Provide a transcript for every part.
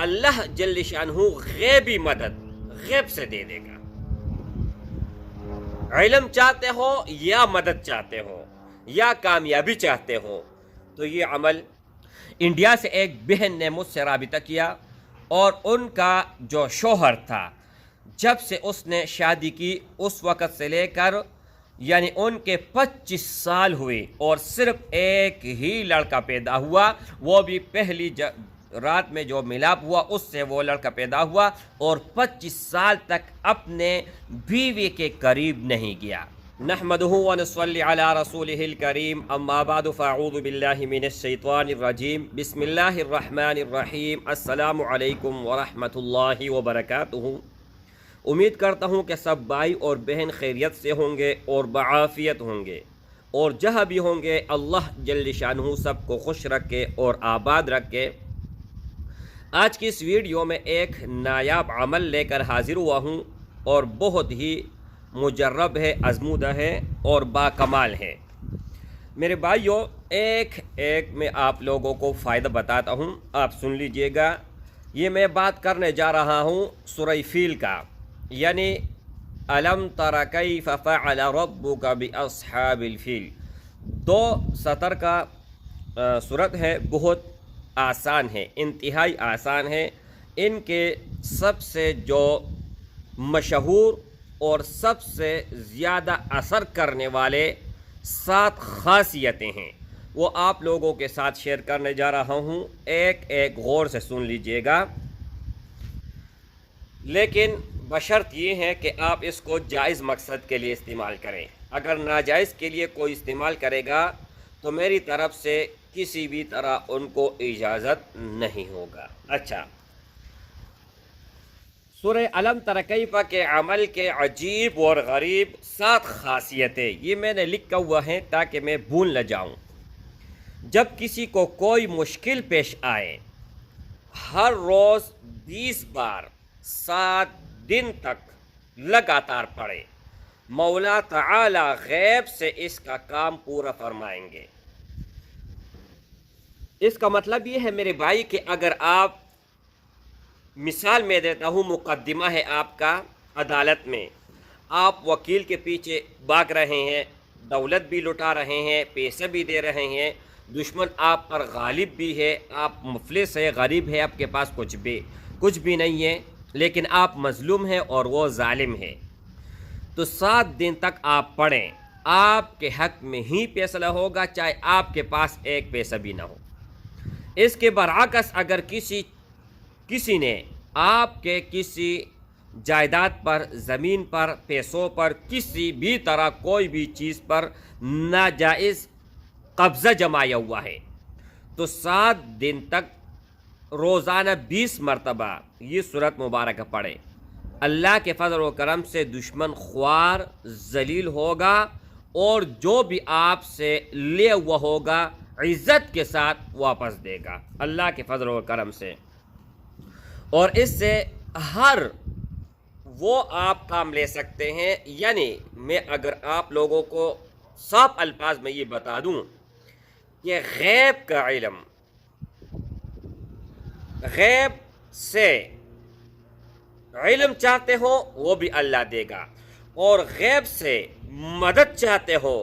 اللہ جل شانہ غیبی مدد غیب سے دے دے گا۔ علم چاہتے ہو یا مدد چاہتے ہو یا کامیابی چاہتے ہو تو یہ عمل۔ انڈیا سے ایک بہن نے مجھ سے رابطہ کیا اور ان کا جو شوہر تھا، جب سے اس نے شادی کی اس وقت سے لے کر یعنی ان کے 25 سال ہوئے اور صرف ایک ہی لڑکا پیدا ہوا، وہ بھی پہلی رات میں جو ملاپ ہوا اس سے وہ لڑکا پیدا ہوا، اور 25 سال تک اپنے بیوی کے قریب نہیں گیا۔ نحمدہ ونصلی علی رسولہ الکریم، اما بعد فاعوذ باللہ من الشیطان الرجیم، بسم اللہ الرحمن الرحیم، السلام علیکم ورحمۃ اللہ وبرکاتہ۔ امید کرتا ہوں کہ سب بھائی اور بہن خیریت سے ہوں گے اور بعافیت ہوں گے، اور جہاں بھی ہوں گے اللہ جل شانہ سب کو خوش رکھے اور آباد رکھے۔ آج کی اس ویڈیو میں ایک نایاب عمل لے کر حاضر ہوا ہوں اور بہت ہی مجرب ہے، آزمودہ ہے اور باکمال ہے۔ میرے بھائیوں، ایک میں آپ لوگوں کو فائدہ بتاتا ہوں، آپ سن لیجئے گا۔ یہ میں بات کرنے جا رہا ہوں سورہ فیل کا، یعنی الم تر کیف فعل ربک باصحاب الفیل۔ 2 سطر کا سورت ہے، بہت آسان ہے، انتہائی آسان ہے۔ ان کے سب سے جو مشہور اور سب سے زیادہ اثر کرنے والے 7 خاصیتیں ہیں، وہ آپ لوگوں کے ساتھ شیئر کرنے جا رہا ہوں۔ ایک غور سے سن لیجئے گا، لیکن بشرط یہ ہے کہ آپ اس کو جائز مقصد کے لیے استعمال کریں۔ اگر ناجائز کے لیے کوئی استعمال کرے گا تو میری طرف سے کسی بھی طرح ان کو اجازت نہیں ہوگا۔ اچھا، سورہ الم تر کیف کے عمل کے عجیب اور غریب 7 خاصیتیں، یہ میں نے لکھا ہوا ہے تاکہ میں بھول نہ جاؤں۔ جب کسی کو کوئی مشکل پیش آئے، ہر روز 20 بار 7 دن تک لگاتار پڑھے، مولا تعالی غیب سے اس کا کام پورا فرمائیں گے۔ اس کا مطلب یہ ہے میرے بھائی کہ اگر آپ، مثال میں دیتا ہوں، مقدمہ ہے آپ کا عدالت میں، آپ وکیل کے پیچھے بھاگ رہے ہیں، دولت بھی لٹا رہے ہیں، پیسے بھی دے رہے ہیں، دشمن آپ پر غالب بھی ہے، آپ مفلس ہے، غریب ہے، آپ کے پاس کچھ بھی نہیں ہے، لیکن آپ مظلوم ہیں اور وہ ظالم ہے، تو 7 دن تک آپ پڑھیں، آپ کے حق میں ہی فیصلہ ہوگا، چاہے آپ کے پاس ایک پیسہ بھی نہ ہو۔ اس کے برعکس اگر کسی نے آپ کے کسی جائیداد پر، زمین پر، پیسوں پر، کسی بھی طرح کوئی بھی چیز پر ناجائز قبضہ جمایا ہوا ہے، تو 7 دن تک روزانہ 20 مرتبہ یہ سورت مبارکہ پڑھے۔ اللہ کے فضل و کرم سے دشمن خوار ذلیل ہوگا، اور جو بھی آپ سے لے ہوا ہوگا عزت کے ساتھ واپس دے گا، اللہ کے فضل و کرم سے۔ اور اس سے ہر وہ آپ کام لے سکتے ہیں، یعنی میں اگر آپ لوگوں کو صاف الفاظ میں یہ بتا دوں کہ غیب کا علم، غیب سے علم چاہتے ہو وہ بھی اللہ دے گا، اور غیب سے مدد چاہتے ہو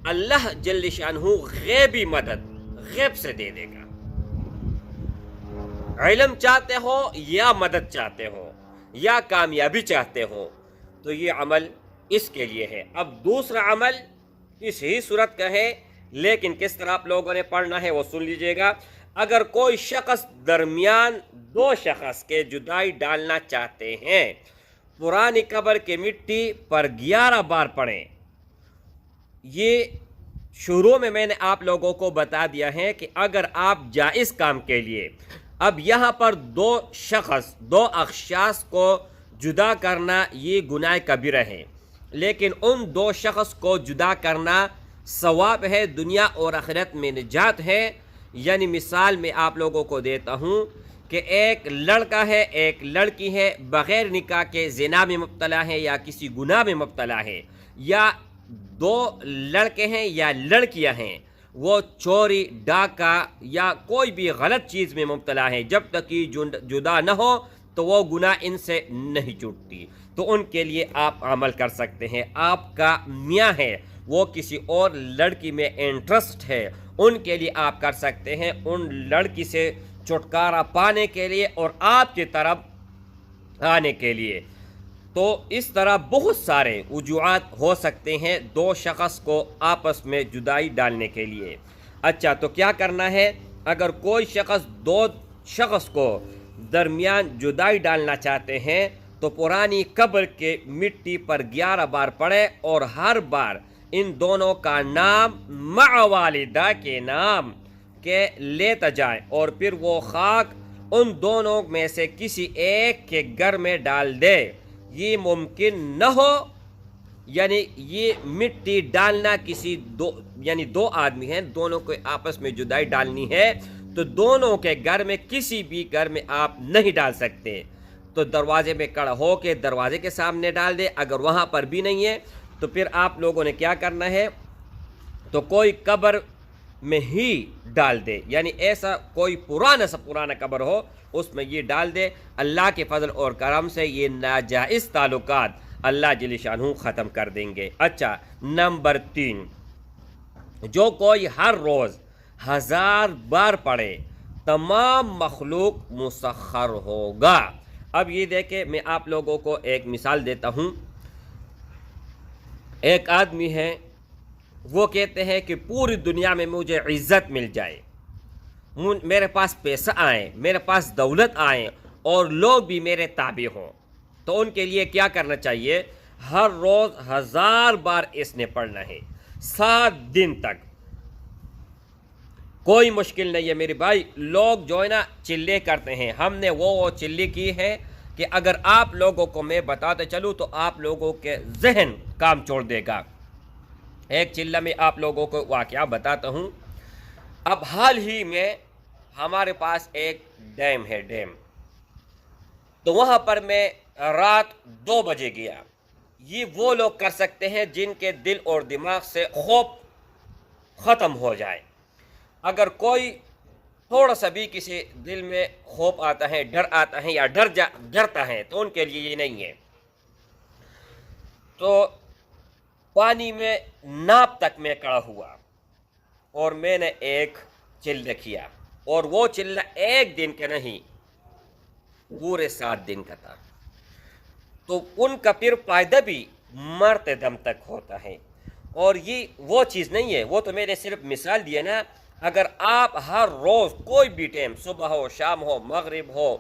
اللہ جل شانہ غیبی مدد غیب سے دے دے گا۔ علم چاہتے ہو یا مدد چاہتے ہو یا کامیابی چاہتے ہو تو یہ عمل اس کے لیے ہے۔ اب دوسرا عمل اس ہی صورت کا ہے، لیکن کس طرح آپ لوگوں نے پڑھنا ہے وہ سن لیجئے گا۔ اگر کوئی شخص درمیان 2 شخص کے جدائی ڈالنا چاہتے ہیں، پرانی قبر کی مٹی پر 11 بار پڑھیں۔ یہ شروع میں نے آپ لوگوں کو بتا دیا ہے کہ اگر آپ جائز کام کے لیے، اب یہاں پر 2 اخشاص کو جدا کرنا یہ گناہ کبیرہ ہے، لیکن ان 2 شخص کو جدا کرنا ثواب ہے، دنیا اور آخرت میں نجات ہے۔ یعنی مثال میں آپ لوگوں کو دیتا ہوں کہ ایک لڑکا ہے، ایک لڑکی ہے، بغیر نکاح کے زنا میں مبتلا ہے یا کسی گناہ میں مبتلا ہے، یا 2 لڑکے ہیں یا لڑکیاں ہیں، وہ چوری ڈاکہ یا کوئی بھی غلط چیز میں مبتلا ہیں، جب تک کہ جدا نہ ہو تو وہ گناہ ان سے نہیں چھوٹتی، تو ان کے لیے آپ عمل کر سکتے ہیں۔ آپ کا میاں ہے وہ کسی اور لڑکی میں انٹرسٹ ہے، ان کے لیے آپ کر سکتے ہیں، ان لڑکی سے چھٹکارا پانے کے لیے اور آپ کی طرف آنے کے لیے۔ تو اس طرح بہت سارے وجوہات ہو سکتے ہیں دو شخص کو آپس میں جدائی ڈالنے کے لیے۔ اچھا، تو کیا کرنا ہے؟ اگر کوئی شخص دو شخص کو درمیان جدائی ڈالنا چاہتے ہیں تو پرانی قبر کے مٹی پر 11 بار پڑھے اور ہر بار ان دونوں کا نام مع والدہ کے نام کے لیتا جائے، اور پھر وہ خاک ان دونوں میں سے کسی ایک کے گھر میں ڈال دے۔ یہ ممکن نہ ہو، یعنی یہ مٹی ڈالنا کسی دو آدمی ہیں، دونوں کو آپس میں جدائی ڈالنی ہے، تو دونوں کے گھر میں کسی بھی گھر میں آپ نہیں ڈال سکتے، تو دروازے میں کھڑا ہو کے دروازے کے سامنے ڈال دے۔ اگر وہاں پر بھی نہیں ہے تو پھر آپ لوگوں نے کیا کرنا ہے؟ تو کوئی قبر میں ہی ڈال دے، یعنی ایسا کوئی پرانا قبر ہو اس میں یہ ڈال دے۔ اللہ کے فضل اور کرم سے یہ ناجائز تعلقات اللہ جل شانہ ختم کر دیں گے۔ اچھا، نمبر 3، جو کوئی ہر روز 1000 بار پڑھے تمام مخلوق مسخر ہوگا۔ اب یہ دیکھیں، میں آپ لوگوں کو ایک مثال دیتا ہوں۔ ایک آدمی ہے، وہ کہتے ہیں کہ پوری دنیا میں مجھے عزت مل جائے، میرے پاس پیسہ آئے، میرے پاس دولت آئے اور لوگ بھی میرے تابع ہوں، تو ان کے لیے کیا کرنا چاہیے؟ ہر روز 1000 بار اس نے پڑھنا ہے، 7 دن تک۔ کوئی مشکل نہیں ہے میرے بھائی۔ لوگ جو ہے نا چلے کرتے ہیں، ہم نے وہ چلی کی ہے کہ اگر آپ لوگوں کو میں بتاتے چلوں تو آپ لوگوں کے ذہن کام چھوڑ دے گا۔ ایک چلہ میں آپ لوگوں کو واقعہ بتاتا ہوں۔ اب حال ہی میں ہمارے پاس ایک ڈیم ہے، تو وہاں پر میں رات 2 بجے گیا۔ یہ وہ لوگ کر سکتے ہیں جن کے دل اور دماغ سے خوف ختم ہو جائے۔ اگر کوئی تھوڑا سا بھی کسی دل میں خوف آتا ہے، ڈر آتا ہے یا ڈرتا ہے، تو ان کے لیے یہ نہیں ہے۔ تو پانی میں ناپ تک میں کھڑا ہوا اور میں نے ایک چلہ کیا، اور وہ چلہ 1 دن کا نہیں، پورے 7 دن کا تھا۔ تو ان کا پھر فائدہ بھی مرتے دم تک ہوتا ہے، اور یہ وہ چیز نہیں ہے، وہ تو میں نے صرف مثال دی ہے نا۔ اگر آپ ہر روز کوئی بھی ٹائم، صبح ہو، شام ہو، مغرب ہو،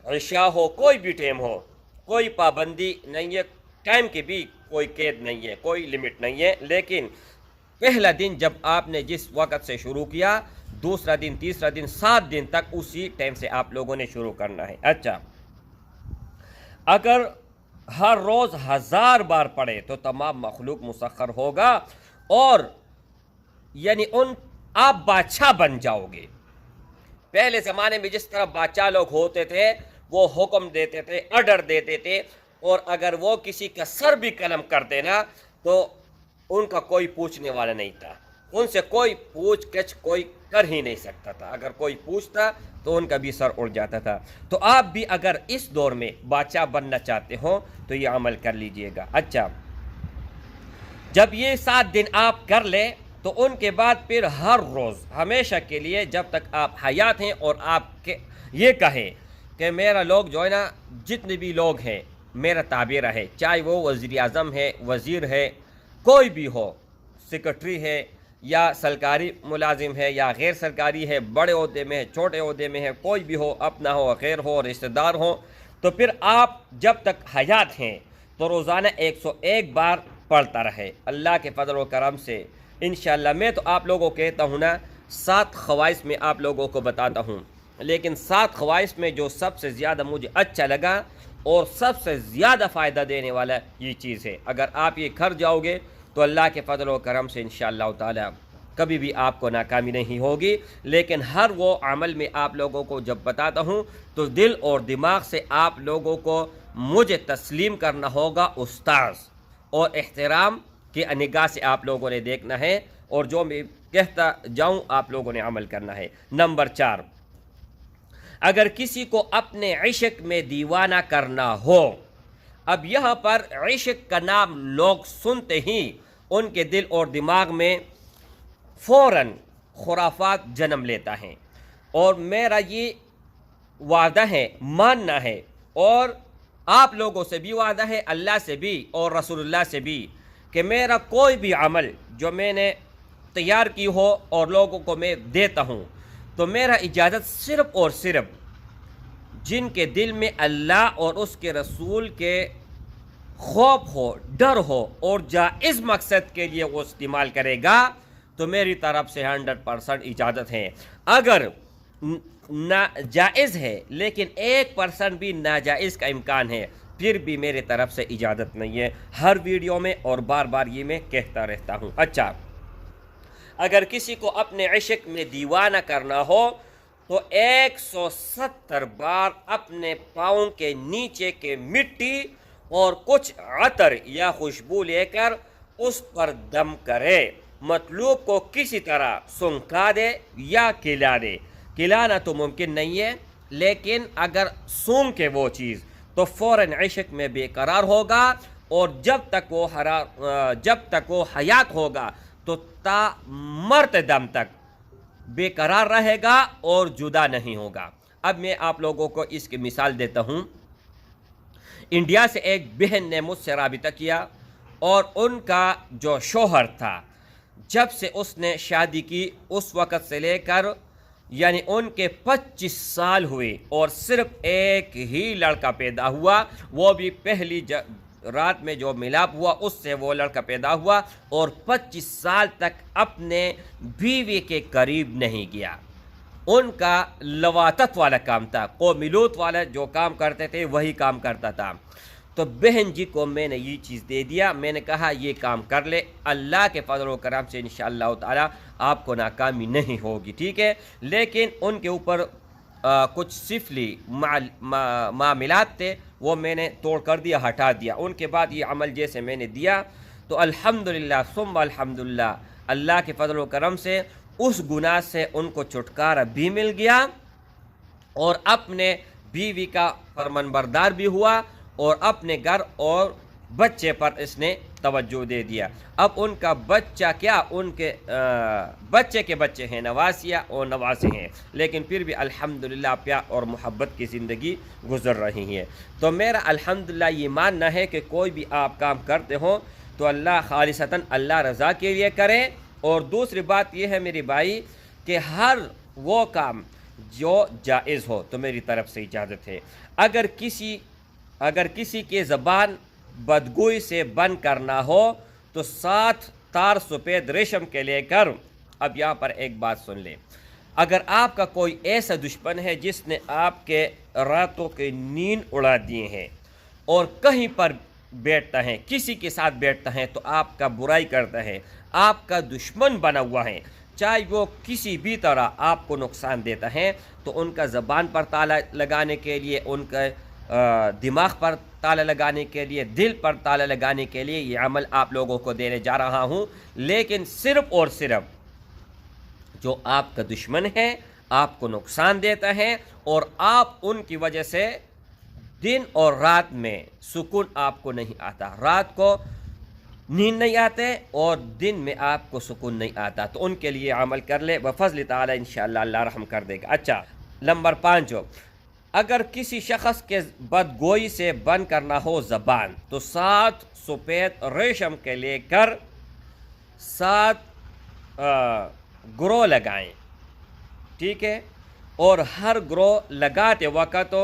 عشاء ہو، کوئی بھی ٹائم ہو، کوئی پابندی نہیں ہے، ٹائم کی بھی کوئی قید نہیں ہے، کوئی لمٹ نہیں ہے، لیکن پہلا دن جب آپ نے جس وقت سے شروع کیا، دوسرا دن، تیسرا دن، 7 دن تک اسی ٹائم سے آپ لوگوں نے شروع کرنا ہے۔ اچھا، اگر ہر روز 1000 بار پڑھے تو تمام مخلوق مسخر ہوگا، اور یعنی آپ بادشاہ بن جاؤ گے۔ پہلے زمانے میں جس طرح بادشاہ لوگ ہوتے تھے، وہ حکم دیتے تھے، آرڈر دیتے تھے، اور اگر وہ کسی کا سر بھی قلم کر دینا تو ان کا کوئی پوچھنے والا نہیں تھا، ان سے کوئی پوچھ گچھ کوئی کر ہی نہیں سکتا تھا، اگر کوئی پوچھتا تو ان کا بھی سر اڑ جاتا تھا۔ تو آپ بھی اگر اس دور میں بادشاہ بننا چاہتے ہو تو یہ عمل کر لیجئے گا۔ اچھا، جب یہ 7 دن آپ کر لیں تو ان کے بعد پھر ہر روز ہمیشہ کے لیے جب تک آپ حیات ہیں اور آپ یہ کہیں کہ میرا لوگ جو ہے نا، جتنے بھی لوگ ہیں میرا تابع رہے، چاہے وہ وزیر اعظم ہے، وزیر ہے، کوئی بھی ہو، سیکرٹری ہے یا سرکاری ملازم ہے یا غیر سرکاری ہے، بڑے عہدے میں ہے، چھوٹے عہدے میں ہے، کوئی بھی ہو، اپنا ہو، غیر ہو، رشتہ دار ہو، تو پھر آپ جب تک حیات ہیں تو روزانہ 101 بار پڑھتا رہے۔ اللہ کے فضل و کرم سے انشاءاللہ میں تو آپ لوگوں کو کہتا ہوں نا، 7 خواص میں آپ لوگوں کو بتاتا ہوں، لیکن 7 خواص میں جو سب سے زیادہ مجھے اچھا لگا اور سب سے زیادہ فائدہ دینے والا یہ چیز ہے، اگر آپ یہ کر جاؤ گے تو اللہ کے فضل و کرم سے انشاءاللہ تعالی کبھی بھی آپ کو ناکامی نہیں ہوگی۔ لیکن ہر وہ عمل میں آپ لوگوں کو جب بتاتا ہوں تو دل اور دماغ سے آپ لوگوں کو مجھے تسلیم کرنا ہوگا استاذ، اور احترام کی نگاہ سے آپ لوگوں نے دیکھنا ہے، اور جو کہتا جاؤں، آپ لوگوں نے عمل کرنا ہے۔ نمبر 4، اگر کسی کو اپنے عشق میں دیوانہ کرنا ہو، اب یہاں پر عشق کا نام لوگ سنتے ہی ان کے دل اور دماغ میں فوراً خرافات جنم لیتا ہے، اور میرا یہ وعدہ ہے، ماننا ہے، اور آپ لوگوں سے بھی وعدہ ہے، اللہ سے بھی اور رسول اللہ سے بھی، کہ میرا کوئی بھی عمل جو میں نے تیار کی ہو اور لوگوں کو میں دیتا ہوں، تو میرا اجازت صرف اور صرف جن کے دل میں اللہ اور اس کے رسول کے خوف ہو، ڈر ہو اور جائز مقصد کے لیے وہ استعمال کرے گا، تو میری طرف سے 100% اجازت ہے۔ اگر ناجائز ہے لیکن 1% بھی ناجائز کا امکان ہے، پھر بھی میری طرف سے اجازت نہیں ہے۔ ہر ویڈیو میں اور بار بار یہ میں کہتا رہتا ہوں۔ اچھا، اگر کسی کو اپنے عشق میں دیوانہ کرنا ہو تو 170 بار اپنے پاؤں کے نیچے کے مٹی اور کچھ عطر یا خوشبو لے کر اس پر دم کرے، مطلوب کو کسی طرح سنکھا دے یا کھلا دے۔ کھلانا تو ممکن نہیں ہے، لیکن اگر سونکھے وہ چیز تو فوراً عشق میں بے قرار ہوگا، اور جب تک وہ حیات ہوگا تو تا مرت دم تک بے قرار رہے گا اور جدا نہیں ہوگا۔ اب میں آپ لوگوں کو اس کی مثال دیتا ہوں۔ انڈیا سے ایک بہن نے مجھ سے رابطہ کیا، اور ان کا جو شوہر تھا، جب سے اس نے شادی کی اس وقت سے لے کر یعنی ان کے 25 سال ہوئے، اور صرف ایک ہی لڑکا پیدا ہوا، وہ بھی پہلی رات میں جو ملاپ ہوا اس سے وہ لڑکا پیدا ہوا، اور 25 سال تک اپنے بیوی کے قریب نہیں گیا۔ ان کا لواطت والا کام تھا، قوم لوط والا جو کام کرتے تھے وہی کام کرتا تھا۔ تو بہن جی کو میں نے یہ چیز دے دیا، میں نے کہا یہ کام کر لے، اللہ کے فضل و کرم سے انشاءاللہ تعالی آپ کو ناکامی نہیں ہوگی، ٹھیک ہے۔ لیکن ان کے اوپر کچھ سفلی معاملات تھے، وہ میں نے توڑ کر دیا، ہٹا دیا۔ ان کے بعد یہ عمل جیسے میں نے دیا تو الحمدللہ ثم الحمدللہ، اللہ کے فضل و کرم سے اس گناہ سے ان کو چھٹکارا بھی مل گیا، اور اپنے بیوی کا فرمانبردار بھی ہوا، اور اپنے گھر اور بچے پر اس نے توجہ دے دیا۔ اب ان کا بچہ کیا، ان کے بچے کے بچے ہیں، نواسیہ اور نواسے ہیں، لیکن پھر بھی الحمدللہ پیار اور محبت کی زندگی گزر رہی ہے۔ تو میرا الحمدللہ یہ ماننا ہے کہ کوئی بھی آپ کام کرتے ہوں تو اللہ خالصتاً اللہ رضا کے لیے کریں۔ اور دوسری بات یہ ہے میری بھائی کہ ہر وہ کام جو جائز ہو تو میری طرف سے اجازت ہے۔ اگر کسی کے زبان بدگوئی سے بند کرنا ہو تو 7 تار سفید ریشم کے لے کر، اب یہاں پر ایک بات سن لیں، اگر آپ کا کوئی ایسا دشمن ہے جس نے آپ کے راتوں کے نیند اڑا دیے ہیں، اور کہیں پر بیٹھتا ہے، کسی کے ساتھ بیٹھتا ہے تو آپ کا برائی کرتا ہے، آپ کا دشمن بنا ہوا ہے، چاہے وہ کسی بھی طرح آپ کو نقصان دیتا ہے، تو ان کا زبان پر تالا لگانے کے لیے، ان کا دماغ پر تالا لگانے کے لیے، دل پر تالا لگانے کے لیے یہ عمل آپ لوگوں کو دینے جا رہا ہوں۔ لیکن صرف اور صرف جو آپ کا دشمن ہے، آپ کو نقصان دیتا ہے، اور آپ ان کی وجہ سے دن اور رات میں سکون آپ کو نہیں آتا، رات کو نیند نہیں آتے اور دن میں آپ کو سکون نہیں آتا، تو ان کے لیے عمل کر لے، بفضل تعالی انشاءاللہ اللہ رحم کر دے گا۔ اچھا، نمبر 5، اگر کسی شخص کے بدگوئی سے بند کرنا ہو زبان، تو 7 سفید ریشم کے لے کر 7 گروہ لگائیں، ٹھیک ہے۔ اور ہر گروہ لگاتے وقت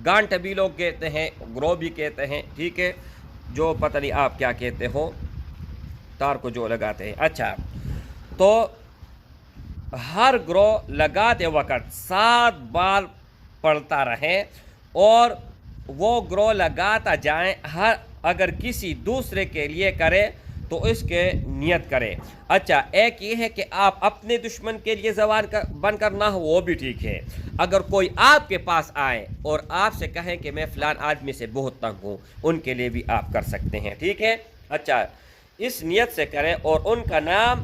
گانٹھ بھی لوگ کہتے ہیں، گروہ بھی کہتے ہیں، ٹھیک ہے، جو پتہ نہیں آپ کیا کہتے ہو، تار کو جو لگاتے ہیں۔ اچھا، تو ہر گروہ لگاتے وقت 7 بار پڑھتا رہے، اور وہ گروہ لگاتا جائیں، اگر کسی دوسرے کے لیے کرے تو اس کے نیت کرے۔ اچھا، ایک یہ ہے کہ آپ اپنے دشمن کے لیے زبان بند کرنا ہو، وہ بھی ٹھیک ہے۔ اگر کوئی آپ کے پاس آئے اور آپ سے کہیں کہ میں فلان آدمی سے بہت تنگ ہوں، ان کے لیے بھی آپ کر سکتے ہیں، ٹھیک ہے۔ اچھا، اس نیت سے کریں، اور ان کا نام